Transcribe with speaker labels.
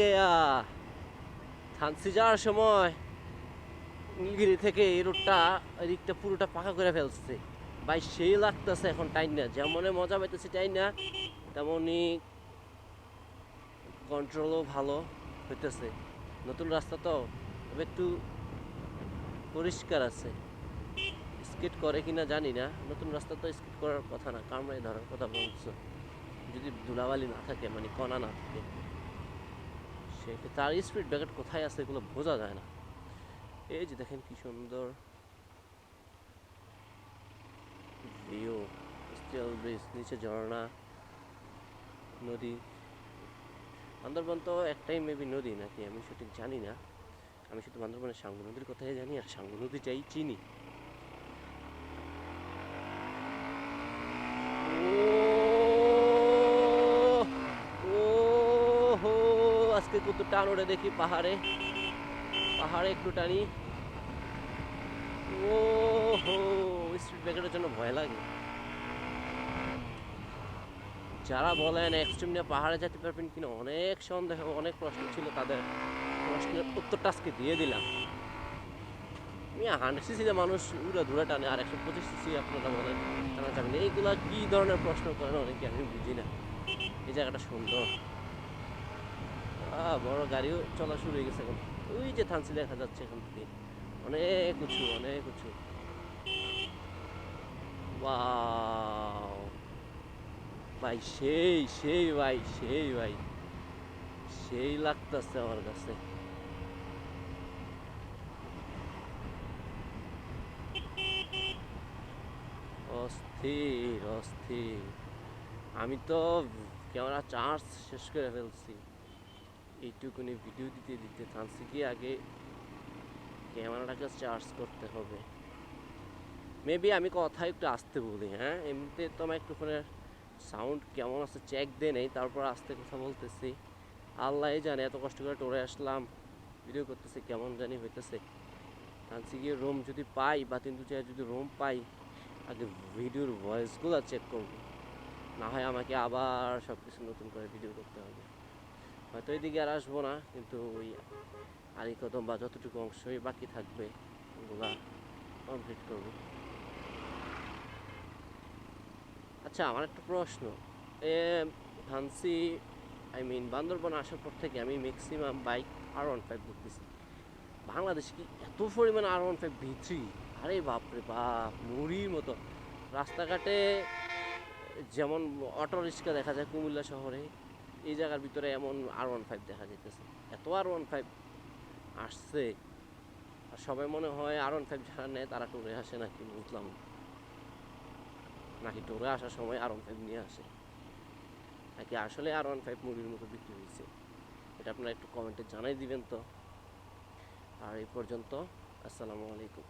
Speaker 1: গেয়া। থানসি যাওয়ার সময় নীলগিরি থেকে এই রোডটা এদিকটা পুরোটা পাকা করে ফেলছে ভাই, সেই লাগতেছে এখন টাইম না, যেমন মজা পাইতেছি টাইম না, তেমনই কন্ট্রোলও ভালো হইতেছে। নতুন রাস্তা তো তবে একটু পরিষ্কার আছে। স্কেট করে কিনা জানি না, নতুন রাস্তা তো স্কেট করার কথা না, কামড়াই ধরার কথা বলছো যদি ধুলাবালি না থাকে, মানে কণা না থাকে। সেটা তার স্পিড ব্রেকার কোথায় আছে এগুলো বোঝা যায় না। এই যে দেখেন কি সুন্দর ভিউ, স্টিল ব্রিজ, নিচে ঝর্ণা, নদী। বান্দরবন তো একটাই মেবি নদী নাকি আমি সঠিক জানি না, আমি শুধু বান্দরবনের সাঙ্গু নদীর কথাই জানি আর সাঙ্গু নদীটাই চিনি। ও হো, আজকে কত টান ওরে দেখি পাহাড়ে, পাহাড়ে একটু টানি। ও হো, স্পিড ব্রেকারের জন্য ভয় লাগে। যারা বলেন এক্সট্রিম নিয়ে পাহাড়ে যেতে পারবেন কিনা, অনেক সন্দেহ, অনেক প্রশ্ন ছিল, তাদের প্রশ্নের উত্তরটা আজকে দিয়ে দিলাম। আমি 100 সিসি যে মানুষ উড়া ধুরা টানে, আর 125 সিসি আপনারা বলেন টানা যাবেন, এইগুলা কি ধরনের প্রশ্ন করেন অনেকে, আমি বুঝি না। এই জায়গাটা সুন্দর, বড় গাড়িও চলা শুরু হয়ে গেছে এখন। ওই যে থানসি দেখা যাচ্ছে এখান থেকে, অনেক উঁচু, অনেক উঁচু। ওয়াও ভাই, সেই সেই ভাই, সেই ভাই, সেই লাগতেছে আমার কাছে। অস্থির অস্থির। আমি তো ক্যামেরা চার্জ শেষ করে ফেলছি, এইটুকুনি ভিডিও দিতে দিতে। থানসি কি আগে ক্যামেরাটাকে চার্জ করতে হবে। মেবি আমি কথা একটু আসতে বলি, হ্যাঁ, এমনিতে তো আমার একটু ফোনের সাউন্ড কেমন আছে চেক দিয়ে নেই, তারপর আস্তে কথা বলতেছি। আল্লাহ জানে, এত কষ্ট করে টোরে আসলাম, ভিডিও করতেছি, কেমন জানি হইতেছে। থানসি গিয়ে রুম যদি পাই বা 3-2 যদি রুম পাই, আগে ভিডিওর ভয়েসগুলো চেক করবো, না হয় আমাকে আবার সব কিছু নতুন করে ভিডিও করতে হবে। হয়তো এদিকে আর আসবো না, কিন্তু ওই আলী কদম বা যতটুকু অংশই বাকি থাকবে ওগুলা কমপ্লিট করবো। আচ্ছা, আমার একটা প্রশ্ন, এ ভানসি, আই মিন বান্দরবন আসার পর থেকে আমি ম্যাক্সিমাম বাইক R15 দেখতেছি। বাংলাদেশে কি এত পরিমাণ R15 V3? আরে বাপরে বাপ, মুড়ির মতো। রাস্তাঘাটে যেমন অটো রিক্সা দেখা যায় কুমিল্লা শহরে, এই জায়গার ভিতরে এমন R15 দেখা যাইতেছে। এত R15 আসছে, আর সবাই মনে হয় R15 যারা নেয় তারা টুরে আসে নাকি, বুঝলাম না। নাকি টুরে আসার সময় R15 নিয়ে আসে, নাকি আসলে R15 মুড়ির মতো বিক্রি হয়েছে, এটা আপনারা একটু কমেন্টে জানাই দিবেন তো। আর এই পর্যন্ত, আসসালামু আলাইকুম।